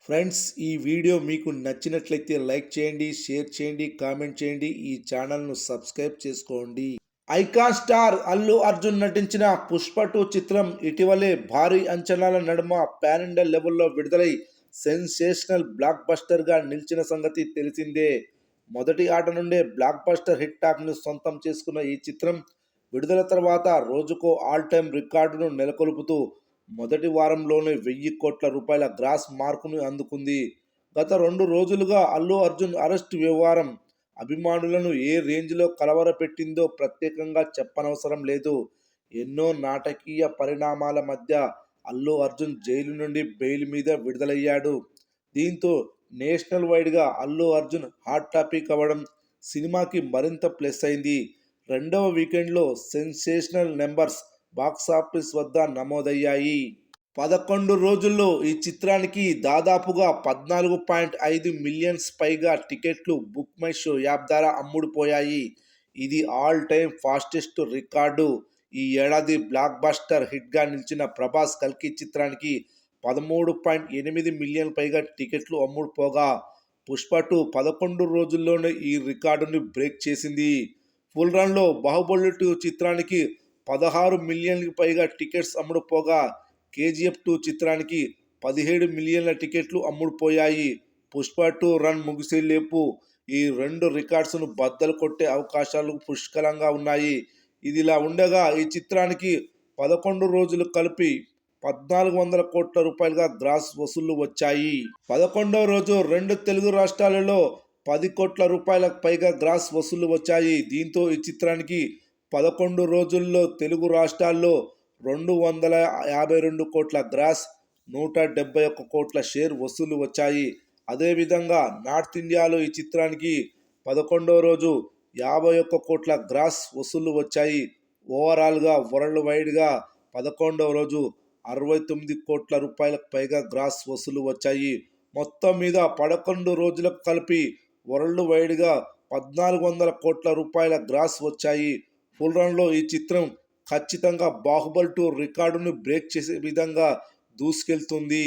Friends, ఈ video మీకు నచ్చినట్లయితే లైక్ చేయండి, షేర్ చేయండి, కామెంట్ చేయండి. ఈ ఛానల్ను సబ్స్క్రైబ్ చేసుకోండి. ఐకాన్ స్టార్ అల్లు అర్జున్ నటించిన పుష్ప 2 చిత్రం ఇటీవలే భారీ అంచనాల నడుమ పాన్ ఇండియా లెవెల్లో విడుదలై సెన్సేషనల్ బ్లాక్ బస్టర్గా నిలిచిన సంగతి తెలిసిందే. మొదటి ఆట నుండే బ్లాక్ బస్టర్ హిట్ టాక్ను సొంతం చేసుకున్న ఈ చిత్రం విడుదల తర్వాత రోజుకో ఆల్ టైమ్ రికార్డును నెలకొల్పుతూ మొదటి వారంలోనే 1000 కోట్ల రూపాయల గ్రాస్ మార్కును అందుకుంది. గత 2 రోజులుగా అల్లు అర్జున్ అరెస్ట్ వ్యవహారం అభిమానులను ఏ రేంజ్లో కలవరపెట్టిందో ప్రత్యేకంగా చెప్పనవసరం లేదు. ఎన్నో నాటకీయ పరిణామాల మధ్య అల్లు అర్జున్ జైలు నుండి బెయిల్ మీద విడుదలయ్యాడు. దీంతో నేషనల్ వైడ్గా అల్లు అర్జున్ హాట్ టాపిక్ అవ్వడం సినిమాకి మరింత ప్లస్ అయింది. రెండవ వీకెండ్లో సెన్సేషనల్ నెంబర్స్ బాక్సాఫీస్ వద్ద నమోదయ్యాయి. 11 రోజుల్లో ఈ చిత్రానికి దాదాపుగా 14.5 మిలియన్స్ పైగా టికెట్లు బుక్ మై షో యాప్ ద్వారా అమ్ముడుపోయాయి. ఇది ఆల్ టైమ్ ఫాస్టెస్ట్ రికార్డు. ఈ ఏడాది బ్లాక్ బస్టర్ హిట్గా నిలిచిన ప్రభాస్ కల్కి చిత్రానికి 13.8 మిలియన్ పైగా టికెట్లు అమ్ముడుపోగా, పుష్ప 2 11 రోజుల్లోనే ఈ రికార్డుని బ్రేక్ చేసింది. ఫుల్ రన్లో బాహుబలి 2 చిత్రానికి 16 మిలియన్లకు పైగా టికెట్స్ అమ్ముడుపోగా, కేజీఎఫ్ 2 చిత్రానికి 17 మిలియన్ల టికెట్లు అమ్ముడుపోయాయి. పుష్ప 2 రన్ ముగిసేలోపు ఈ రెండు రికార్డ్స్ను బద్దలు కొట్టే అవకాశాలు పుష్కలంగా ఉన్నాయి. ఇదిలా ఉండగా ఈ చిత్రానికి 11 రోజులు కలిపి 1400 కోట్ల రూపాయలుగా గ్రాస్ వసూళ్లు వచ్చాయి. 11వ రోజు రెండు తెలుగు రాష్ట్రాలలో 10 కోట్ల రూపాయలకు పైగా గ్రాస్ వసూళ్లు వచ్చాయి. దీంతో ఈ చిత్రానికి 11 రోజుల్లో తెలుగు రాష్ట్రాల్లో 252 కోట్ల గ్రాస్, 171 కోట్ల షేర్ వసూలు వచ్చాయి. అదేవిధంగా నార్త్ ఇండియాలో ఈ చిత్రానికి 11వ రోజు 51 కోట్ల గ్రాస్ వసూళ్లు వచ్చాయి. ఓవరాల్గా వరల్డ్ వైడ్గా 11వ రోజు 69 కోట్ల రూపాయలకు పైగా గ్రాస్ వసూలు వచ్చాయి. మొత్తం మీద 11 రోజులకు కలిపి వరల్డ్ వైడ్గా 1400 కోట్ల రూపాయల గ్రాస్ వచ్చాయి. ఫుల్ రన్లో ఈ చిత్రం ఖచ్చితంగా బాహుబలి 2 రికార్డును బ్రేక్ చేసే విధంగా దూసుకెళ్తుంది.